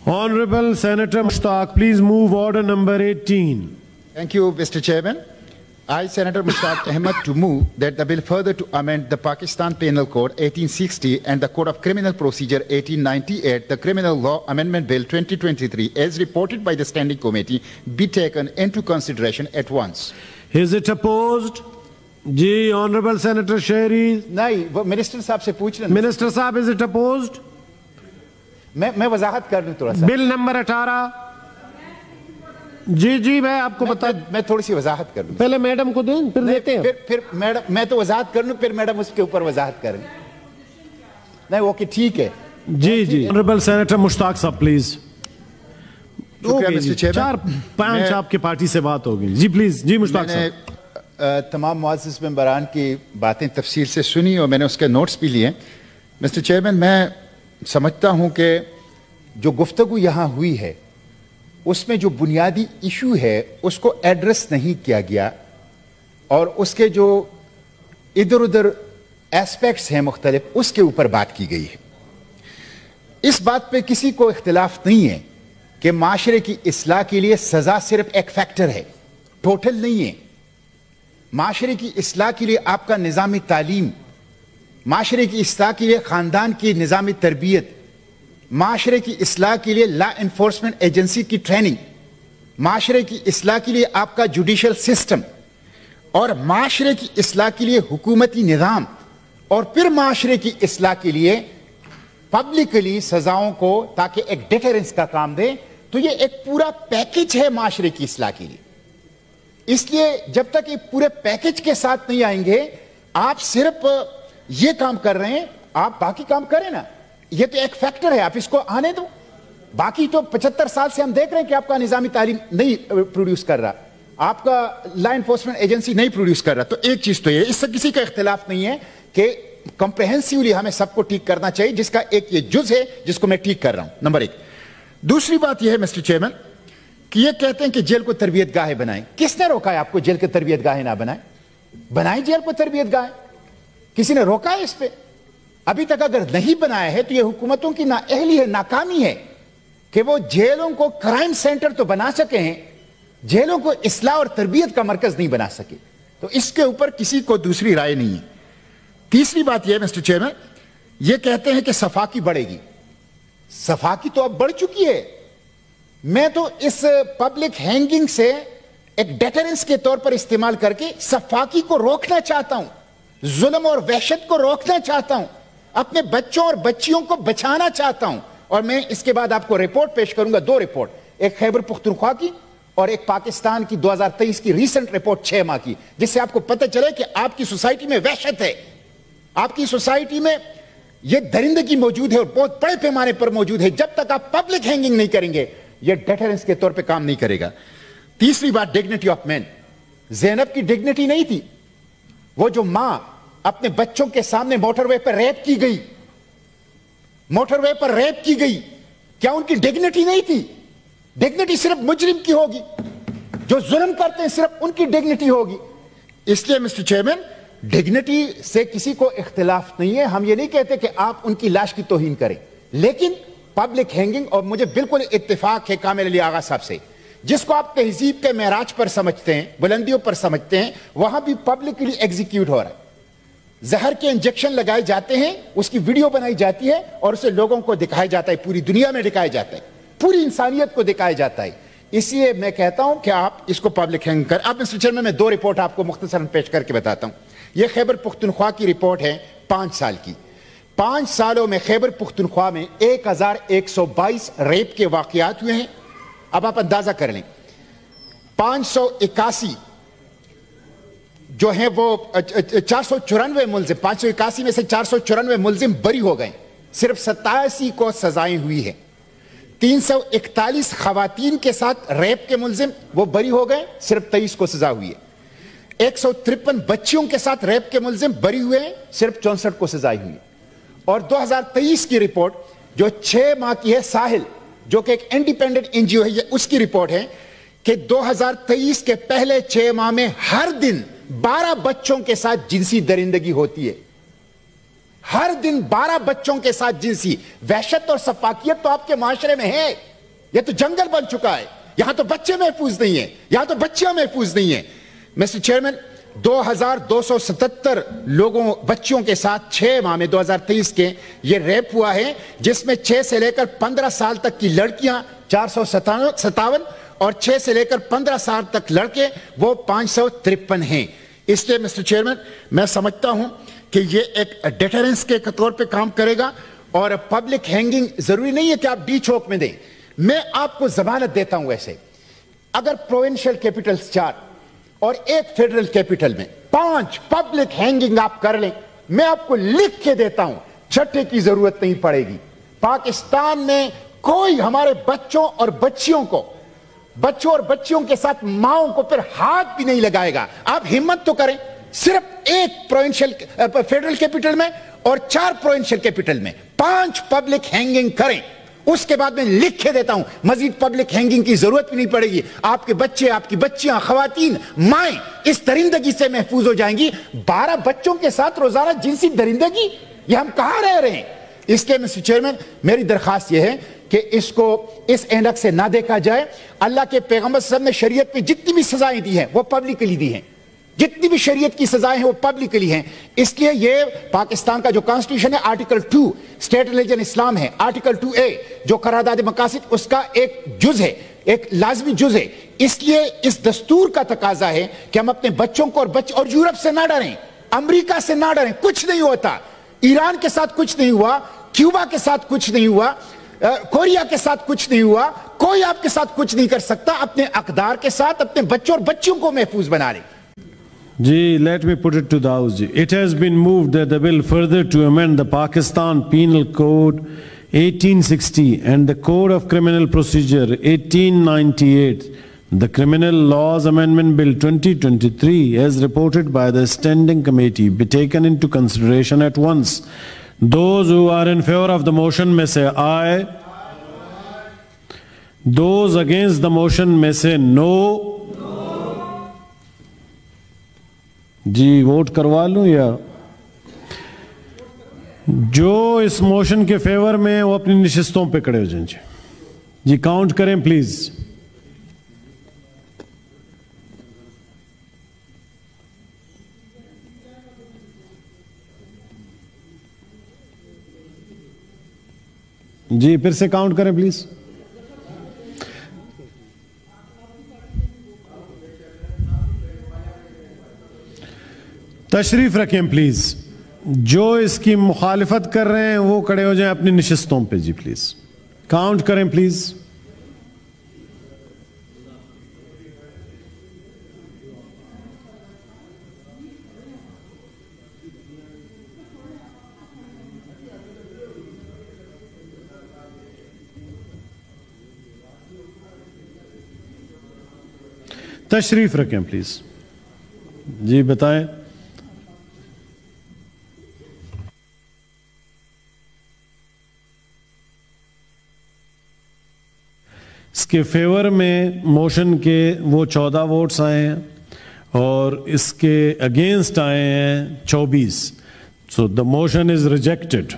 Honorable Senator Mushtaq, please move order number 18. Thank you, Mr. Chairman. I, Senator Mushtaq Ahmed, to move that the bill further to amend the Pakistan Penal Code 1860 and the Code of Criminal Procedure 1898, the Criminal Law Amendment Bill 2023, as reported by the Standing Committee, be taken into consideration at once. Is it opposed? Ji, Honorable Senator Sherry. नहीं, वो minister साहब से पूछ रहे हैं. Minister Saab, is it opposed? मैं वजाहत कर दूं थोड़ा सा. Bill number 18. जी मैं आपको बता. मैं थोड़ी सी वजाहत कर दूं. पहले मैडम को दें, फिर देते हैं. फिर मैडम, मैं तो वजाहत कर लूं, फिर मैडम उसके ऊपर वजाहत करें. नहीं, ओके, ठीक है. जी. Honorable Senator Mushtaq Saab, please. शुक्रिया, मिस्टर चेयरमैन. 4-5 आपकी पार्टी से बात होगी. जी प्लीज. जी मुश्ताक साहब, तमाम मुअज़्ज़िज़ मेंबरान की बातें तफसील से सुनी और मैंने उसके नोट्स भी लिए. मिस्टर चेयरमैन, मैं समझता हूं कि जो गुफ्तगू यहां हुई है उसमें जो बुनियादी इशू है उसको एड्रेस नहीं किया गया और उसके जो इधर उधर एस्पेक्ट्स हैं मुख्तलिफ, उसके ऊपर बात की गई है. इस बात पे किसी को इख्तिलाफ नहीं है कि माशरे की इस्लाह के लिए सजा सिर्फ एक फैक्टर है, टोटल नहीं है. माशरे की इस्लाह के लिए आपका निज़ामी तालीम, माशरे की इस्लाह के लिए ख़ानदान की निज़ामी तरबियत, माशरे की इस्लाह के लिए लॉ एनफोर्समेंट एजेंसी की ट्रेनिंग, माशरे की इस्लाह के लिए आपका जुडिशल सिस्टम और माशरे की इस्लाह के लिए हुकूमती निज़ाम और फिर माशरे की इस्लाह के लिए पब्लिकली सजाओं को ताकि एक डिटरेंस का काम दे. तो ये एक पूरा पैकेज है माशरे की इस्लाह के लिए. इसलिए जब तक ये पूरे पैकेज के साथ नहीं आएंगे, आप सिर्फ ये काम कर रहे हैं, आप बाकी काम करें ना. ये तो एक फैक्टर है, आप इसको आने दो. बाकी तो 75 साल से हम देख रहे हैं कि आपका निजामी तालीम नहीं प्रोड्यूस कर रहा, आपका लॉ एनफोर्समेंट एजेंसी नहीं प्रोड्यूस कर रहा. तो एक चीज तो ये, इससे किसी का इख्तिलाफ नहीं है कि कॉम्प्रिहेंसिवली हमें सबको ठीक करना चाहिए, जिसका एक ये जुज है जिसको मैं ठीक कर रहा हूं. नंबर 1. दूसरी बात यह है मिस्टर चेयरमैन कि ये कहते हैं कि जेल को तरबियत गाहें बनाएं. किसने रोका है आपको जेल के तरबियत गाहें ना बनाएं? बनाएं जेल को तरबियत गाहें. किसी ने रोका है इस पे? अभी तक अगर नहीं बनाया है तो ये हुकूमतों की नाअहली है, नाकामी है कि वो जेलों को क्राइम सेंटर तो बना सके हैं, जेलों को इस्लाह और तरबियत का मरकज नहीं बना सके. तो इसके ऊपर किसी को दूसरी राय नहीं है. तीसरी बात यह मिस्टर चेयरमैन, ये कहते हैं कि सफाकी बढ़ेगी. सफाकी तो अब बढ़ चुकी है. मैं तो इस पब्लिक हैंगिंग से एक डेटरेंस के तौर पर इस्तेमाल करके सफाकी को रोकना चाहता हूं, जुल्म और वहशत को रोकना चाहता हूं, अपने बच्चों और बच्चियों को बचाना चाहता हूं. और मैं इसके बाद आपको रिपोर्ट पेश करूंगा, 2 रिपोर्ट, एक खैबर पुख्तनख्वा की और एक पाकिस्तान की 2023 की रीसेंट रिपोर्ट 6 माह की, जिससे आपको पता चले कि आपकी सोसाइटी में वहशत है, आपकी सोसाइटी में यह दरिंदगी मौजूद है और बहुत बड़े पैमाने पर मौजूद है. जब तक आप पब्लिक हैंगिंग नहीं करेंगे यह डेटरेंस के तौर पे काम नहीं करेगा. तीसरी बात, डिग्निटी ऑफ मैन. ज़ैनब की डिग्निटी नहीं थी. वो जो मां अपने बच्चों के सामने मोटरवे पर रेप की गई, मोटरवे पर रेप की गई, क्या उनकी डिग्निटी नहीं थी? डिग्निटी सिर्फ मुजरिम की होगी, जो जुल्म करते हैं सिर्फ उनकी डिग्निटी होगी. इसलिए मिस्टर चेयरमैन, डिग्निटी से किसी को इख्तिलाफ नहीं है. हम ये नहीं कहते कि आप उनकी लाश की तौहीन करें, लेकिन पब्लिक हैंगिंग, और मुझे बिल्कुल इत्तेफाक है कामिल अली आगा साहब से, जिसको आप तहजीब के मेराज पर समझते हैं, बुलंदियों पर समझते हैं, वहां भी पब्लिकली एग्जीक्यूट हो रहा है. जहर के इंजेक्शन लगाए जाते हैं, उसकी वीडियो बनाई जाती है और उसे लोगों को दिखाया जाता है, पूरी दुनिया में दिखाया जाता है, पूरी इंसानियत को दिखाया जाता है. इसलिए मैं कहता हूं कि आप इसको पब्लिक हैंग कर. अब मिस्टर चेयरमैन, मैं 2 रिपोर्ट आपको मुख्तसरन पेश करके बताता हूं. यह खैबर पुख्तनख्वा की रिपोर्ट है 5 साल की. 5 सालों में खैबर पुख्तनख्वा में 1122 रेप के वाकयात हुए हैं. अब आप अंदाजा कर लें, 581 जो है वो 494 मुलजिम, 581 में से 494 मुलजिम बरी हो गए, सिर्फ 87 को सजाएं हुई है. 341 खवातीन के साथ रेप के मुलजिम वो बरी हो गए, सिर्फ 23 को सजा हुई है. 153 बच्चियों के साथ रेप के मुलजिम बरी हुए हैं, सिर्फ 64 को सजाई हुई है. और 2023 की रिपोर्ट जो 6 माह की है, साहिल जो कि एक इंडिपेंडेंट एनजीओ है, ये उसकी रिपोर्ट है कि 2023 के पहले 6 माह में हर दिन 12 बच्चों के साथ जिनसी दरिंदगी होती है. हर दिन 12 बच्चों के साथ जिनसी वहशत और सफाकियत तो आपके माशरे में है. یہ تو جنگل بن چکا ہے. یہاں تو بچے محفوظ نہیں ہیں, یہاں تو بچیاں محفوظ نہیں ہیں. مسٹر چیئرمین, 2277 لوگوں بچیوں کے ساتھ 6 ماہ میں 2023 کے یہ ریپ ہوا ہے, جس میں 6 سے لے کر 15 سال تک کی لڑکیاں 457 اور 6 سے لے کر 15 سال تک لڑکے وہ 553 ہیں. اس لیے مسٹر چیئرمین میں سمجھتا ہوں کہ یہ ایک ڈیٹرنس کے طور پہ کام کرے گا, اور پبلک ہینگنگ ضروری نہیں ہے کہ آپ ڈی چوک میں دیں. میں آپ کو ضمانت دیتا ہوں, ایسے اگر پروونشل کیپٹلز 4 اور 1 فیڈرل کیپٹل میں 5 پبلک ہینگنگ آپ کر لیں, میں آپ کو لکھ کے دیتا ہوں چھٹے کی ضرورت نہیں پڑے گی. پاکستان میں کوئی ہمارے بچوں اور بچیوں کے ساتھ ماؤں کو پھر ہاتھ بھی نہیں لگائے گا. آپ ہمت تو کریں, صرف 1 پروونشل فیڈرل کیپٹل میں اور 4 پروونشل کیپٹل میں 5 پبلک ہینگنگ کریں. اس کے بعد میں لکھ کے دیتا ہوں مزید پبلک ہینگنگ کی ضرورت بھی نہیں پڑے گی. آپ کے بچے, آپ کی بچیاں, خواتین, مائیں اس درندگی سے محفوظ ہو جائیں گی. 12 بچوں کے ساتھ روزانہ جنسی درندگی, یہ ہم کہاں رہ رہے ہیں؟ اس کے مسٹر چیئرمین میری درخواست یہ ہے کہ اس کو اس اینڈک سے نہ دیکھا جائے. اللہ کے پیغمبر صلی اللہ علیہ وسلم نے شریعت میں جتنی بھی سزائیں دی ہیں وہ پبلکلی دی ہیں, جتنی بھی شریعت کی سزائیں ہیں وہ پبلکلی ہیں. اس لیے یہ پاکستان کا جو کانسٹیٹیوشن ہے آرٹیکل 2 اسٹیٹ ریلیجن اسلام ہے, آرٹیکل 2A جو قرارداد مقاصد اس کا ایک جز ہے, ایک لازمی جز ہے. اس لیے اس دستور کا تقاضا ہے کہ ہم اپنے بچوں کو اور یورپ سے نہ ڈریں, امریکہ سے نہ ڈریں. کچھ نہیں ہوتا, ایران کے ساتھ کچھ نہیں ہوا, کیوبا کے ساتھ کچھ نہیں ہوا, کوریا کے ساتھ کچھ نہیں ہوا, کوئی آپ کے ساتھ کچھ نہیں کر سکتا. اپنے اقدار کے ساتھ اپنے بچوں اور بچیوں کو محفوظ بنا لیں. Ji, let me put it to the House. Ji. It has been moved that the bill further to amend the Pakistan Penal Code 1860 and the Code of Criminal Procedure 1898, the Criminal Laws Amendment Bill 2023, as reported by the Standing Committee, be taken into consideration at once. Those who are in favor of the motion may say aye. Those against the motion may say no. G vote کروا لوں یا جو اس motion کے fever میں وہ اپنی نشستوں پہ کھڑے ہو جائیں. جی کاؤنٹ کریں پلیز. جی پھر سے کاؤنٹ کریں پلیز. تشریف رکھیں پلیز. جو اس کی مخالفت کر رہے ہیں وہ کھڑے ہو جائیں اپنی نشستوں پہ. جی پلیز کاؤنٹ کریں پلیز. تشریف رکھیں پلیز. جی بتائیں. اس کے فیور میں موشن کے وہ 14 ووٹس آئے ہیں اور اس کے اگینسٹ آئے ہیں 24. So the motion is rejected.